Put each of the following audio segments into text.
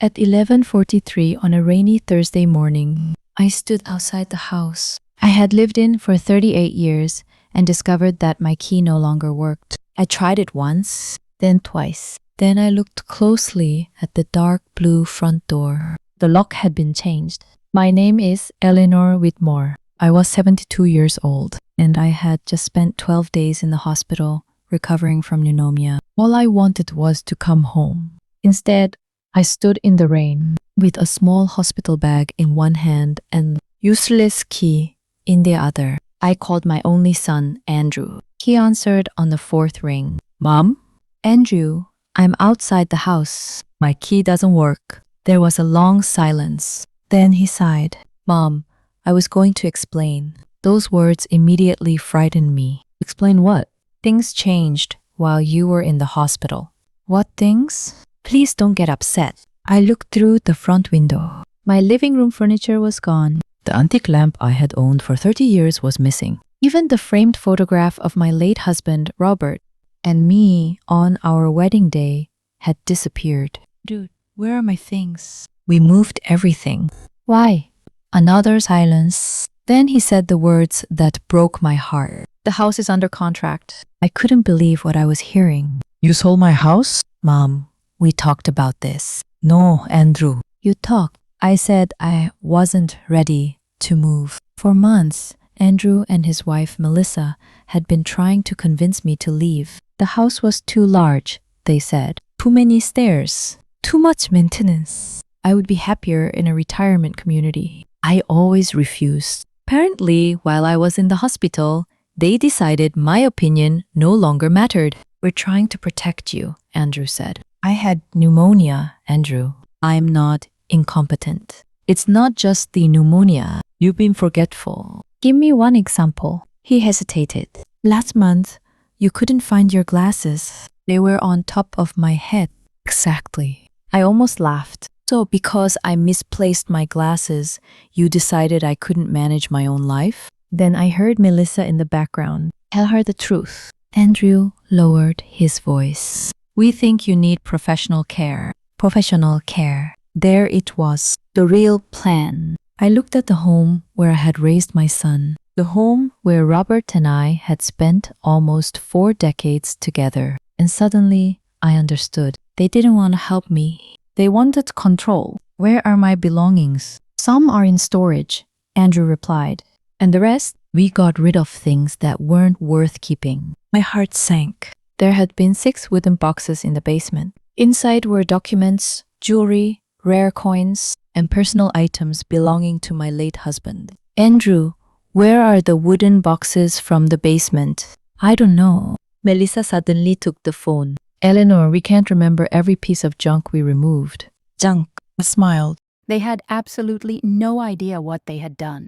At 11:43 on a rainy Thursday morning, I stood outside the house I had lived in for 38 years and discovered that my key no longer worked. I tried it once, then twice. Then I looked closely at the dark blue front door. The lock had been changed. My name is Eleanor Whitmore. I was 72 years old, and I had just spent 12 days in the hospital recovering from pneumonia. All I wanted was to come home. Instead, I stood in the rain with a small hospital bag in one hand and useless key in the other. I called my only son, Andrew. He answered on the fourth ring. "Mom?" "Andrew, I'm outside the house. My key doesn't work." There was a long silence. Then he sighed. "Mom, I was going to explain." Those words immediately frightened me. "Explain what?" "Things changed while you were in the hospital." "What things?" "Please don't get upset." I looked through the front window. My living room furniture was gone. The antique lamp I had owned for 30 years was missing. Even the framed photograph of my late husband, Robert, and me on our wedding day had disappeared. "Dude, where are my things?" "We moved everything." "Why?" Another silence. Then he said the words that broke my heart. "The house is under contract." I couldn't believe what I was hearing. "You sold my house?" "Mom, we talked about this." "No, Andrew." "You talked." I said I wasn't ready to move. For months, Andrew and his wife, Melissa, had been trying to convince me to leave. The house was too large, they said. Too many stairs. Too much maintenance. I would be happier in a retirement community. I always refused. Apparently, while I was in the hospital, they decided my opinion no longer mattered. "We're trying to protect you," Andrew said. "I had pneumonia, Andrew. I'm not incompetent. It's not just the pneumonia. You've been forgetful." "Give me one example." He hesitated. "Last month, you couldn't find your glasses. They were on top of my head." "Exactly." I almost laughed. "So because I misplaced my glasses, you decided I couldn't manage my own life?" Then I heard Melissa in the background. "Tell her the truth." Andrew lowered his voice. "We think you need professional care." Professional care. There it was, the real plan. I looked at the home where I had raised my son, the home where Robert and I had spent almost 4 decades together. And suddenly, I understood. They didn't want to help me. They wanted control. "Where are my belongings?" "Some are in storage," Andrew replied. "And the rest?" "We got rid of things that weren't worth keeping." My heart sank. There had been 6 wooden boxes in the basement. Inside were documents, jewelry, rare coins, and personal items belonging to my late husband. "Andrew, where are the wooden boxes from the basement?" "I don't know." Melissa suddenly took the phone. "Eleanor, we can't remember every piece of junk we removed." "Junk." I smiled. They had absolutely no idea what they had done.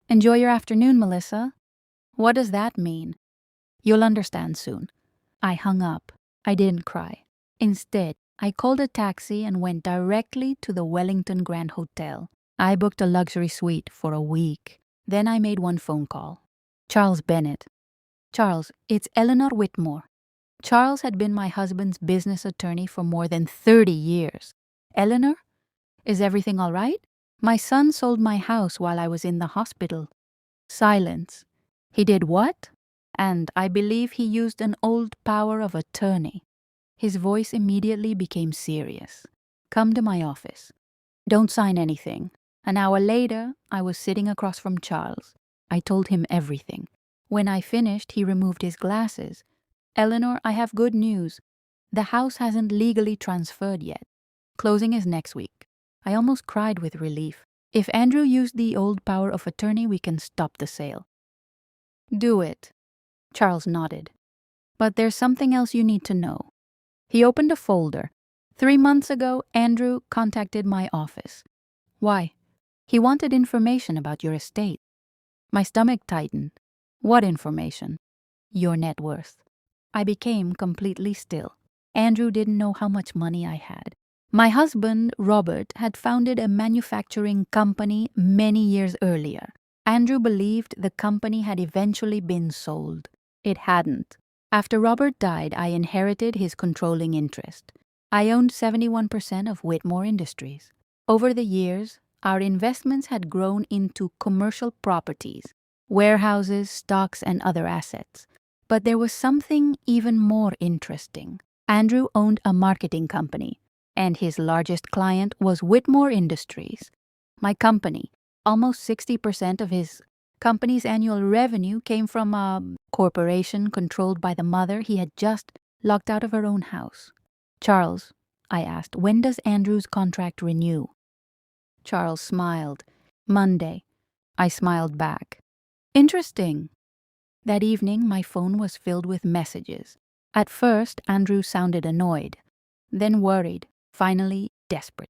"Enjoy your afternoon, Melissa." "What does that mean?" "You'll understand soon." I hung up. I didn't cry. Instead, I called a taxi and went directly to the Wellington Grand Hotel. I booked a luxury suite for a week. Then I made one phone call. "Charles Bennett." "Charles, it's Eleanor Whitmore." Charles had been my husband's business attorney for more than 30 years. "Eleanor? Is everything all right? My son sold my house while I was in the hospital." Silence. "He did what?" "And I believe he used an old power of attorney." His voice immediately became serious. "Come to my office." "Don't sign anything." An hour later, I was sitting across from Charles. I told him everything. When I finished, he removed his glasses. "Eleanor, I have good news. The house hasn't legally transferred yet. Closing is next week." I almost cried with relief. "If Andrew used the old power of attorney, we can stop the sale." "Do it." Charles nodded. "But there's something else you need to know." He opened a folder. 3 months ago, Andrew contacted my office. "Why?" "He wanted information about your estate." My stomach tightened. "What information?" "Your net worth." I became completely still. Andrew didn't know how much money I had. My husband, Robert, had founded a manufacturing company many years earlier. Andrew believed the company had eventually been sold. It hadn't. After Robert died, I inherited his controlling interest. I owned 71% of Whitmore Industries. Over the years, our investments had grown into commercial properties, warehouses, stocks, and other assets. But there was something even more interesting. Andrew owned a marketing company, and his largest client was Whitmore Industries. My company, almost 60% of his company's annual revenue came from a corporation controlled by the mother he had just locked out of her own house. Charles, I asked, when does Andrew's contract renew? Charles smiled. Monday. I smiled back. Interesting. That evening, my phone was filled with messages. At first, Andrew sounded annoyed, then worried, finally desperate.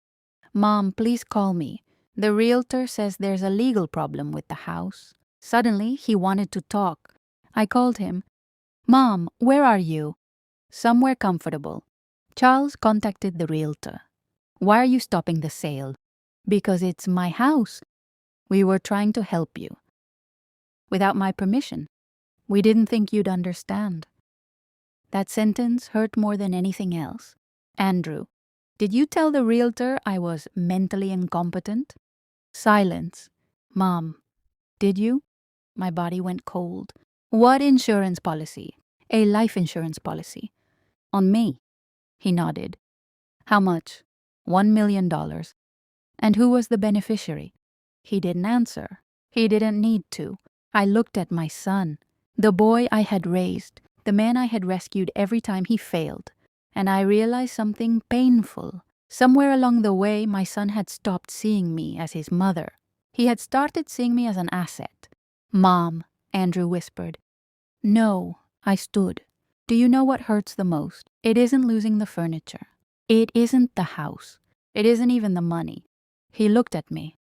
Mom, please call me. The realtor says there's a legal problem with the house. Suddenly, he wanted to talk. I called him. Mom, where are you? Somewhere comfortable. Charles contacted the realtor. Why are you stopping the sale? Because it's my house. We were trying to help you. Without my permission. We didn't think you'd understand. That sentence hurt more than anything else. Andrew, did you tell the realtor I was mentally incompetent? Silence. Mom, did you? My body went cold. What insurance policy? A life insurance policy. On me. He nodded. How much? $1 million. And who was the beneficiary? He didn't answer. He didn't need to. I looked at my son, the boy I had raised, the man I had rescued every time he failed, and I realized something painful. Somewhere along the way, my son had stopped seeing me as his mother. He had started seeing me as an asset. Mom, Andrew whispered. No, I stood. Do you know what hurts the most? It isn't losing the furniture. It isn't the house. It isn't even the money. He looked at me.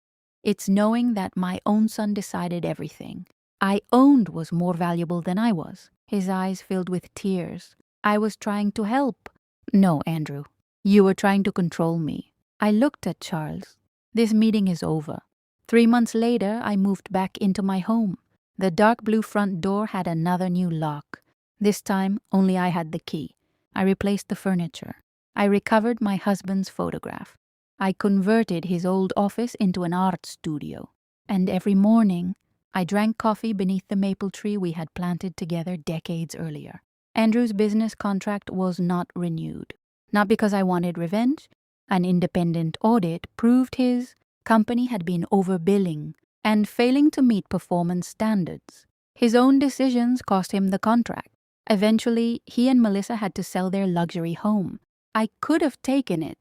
It's knowing that my own son decided everything I owned was more valuable than I was. His eyes filled with tears. I was trying to help. No, Andrew. You were trying to control me. I looked at Charles. This meeting is over. 3 months later, I moved back into my home. The dark blue front door had another new lock. This time, only I had the key. I replaced the furniture. I recovered my husband's photograph. I converted his old office into an art studio. And every morning, I drank coffee beneath the maple tree we had planted together decades earlier. Andrew's business contract was not renewed. Not because I wanted revenge. An independent audit proved his company had been overbilling and failing to meet performance standards. His own decisions cost him the contract. Eventually, he and Melissa had to sell their luxury home. I could have taken it.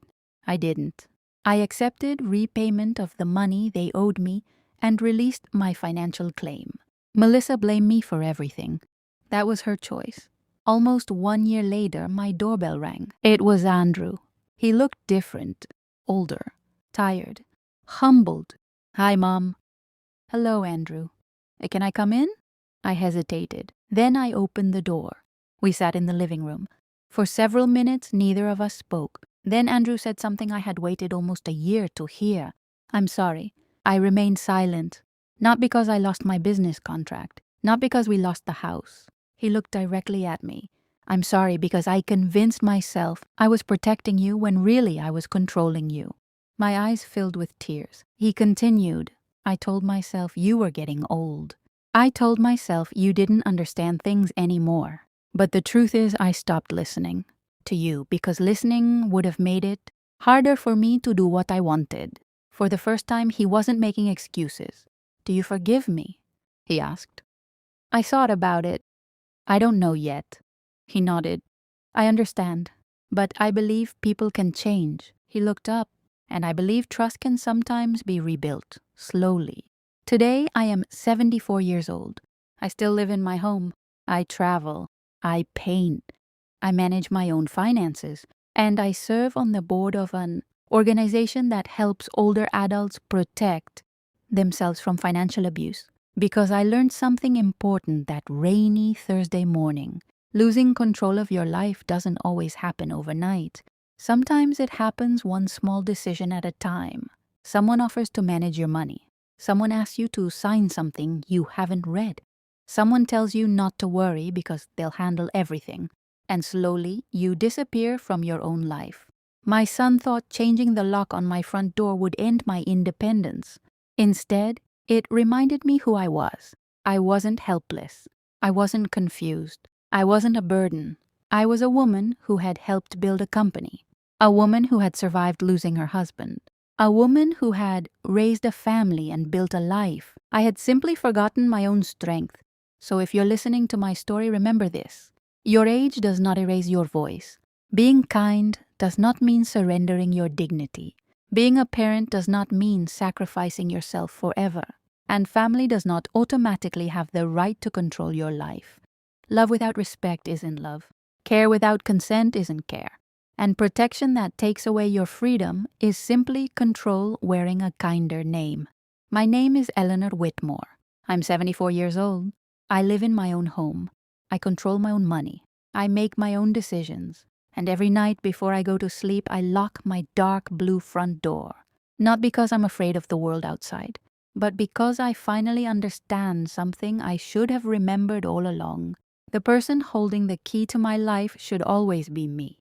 I didn't. I accepted repayment of the money they owed me and released my financial claim. Melissa blamed me for everything. That was her choice. Almost 1 year later, my doorbell rang. It was Andrew. He looked different, older, tired, humbled. Hi, Mom. Hello, Andrew. Can I come in? I hesitated. Then I opened the door. We sat in the living room. For several minutes, neither of us spoke. Then Andrew said something I had waited almost a year to hear. I'm sorry. I remained silent. Not because I lost my business contract. Not because we lost the house. He looked directly at me. I'm sorry because I convinced myself I was protecting you when really I was controlling you. My eyes filled with tears. He continued. I told myself you were getting old. I told myself you didn't understand things anymore. But the truth is I stopped listening to you because listening would have made it harder for me to do what I wanted. For the first time, he wasn't making excuses. Do you forgive me? He asked. I thought about it. I don't know yet. He nodded. I understand. But I believe people can change. He looked up. And I believe trust can sometimes be rebuilt, slowly. Today, I am 74 years old. I still live in my home. I travel. I paint. I manage my own finances. And I serve on the board of an organization that helps older adults protect themselves from financial abuse. Because I learned something important that rainy Thursday morning. Losing control of your life doesn't always happen overnight. Sometimes it happens one small decision at a time. Someone offers to manage your money. Someone asks you to sign something you haven't read. Someone tells you not to worry because they'll handle everything. And slowly, you disappear from your own life. My son thought changing the lock on my front door would end my independence. Instead, it reminded me who I was. I wasn't helpless. I wasn't confused. I wasn't a burden. I was a woman who had helped build a company. A woman who had survived losing her husband. A woman who had raised a family and built a life. I had simply forgotten my own strength. So if you're listening to my story, remember this. Your age does not erase your voice. Being kind does not mean surrendering your dignity. Being a parent does not mean sacrificing yourself forever. And family does not automatically have the right to control your life. Love without respect isn't love. Care without consent isn't care. And protection that takes away your freedom is simply control wearing a kinder name. My name is Eleanor Whitmore. I'm 74 years old. I live in my own home. I control my own money. I make my own decisions. And every night before I go to sleep, I lock my dark blue front door. Not because I'm afraid of the world outside, but because I finally understand something I should have remembered all along. The person holding the key to my life should always be me.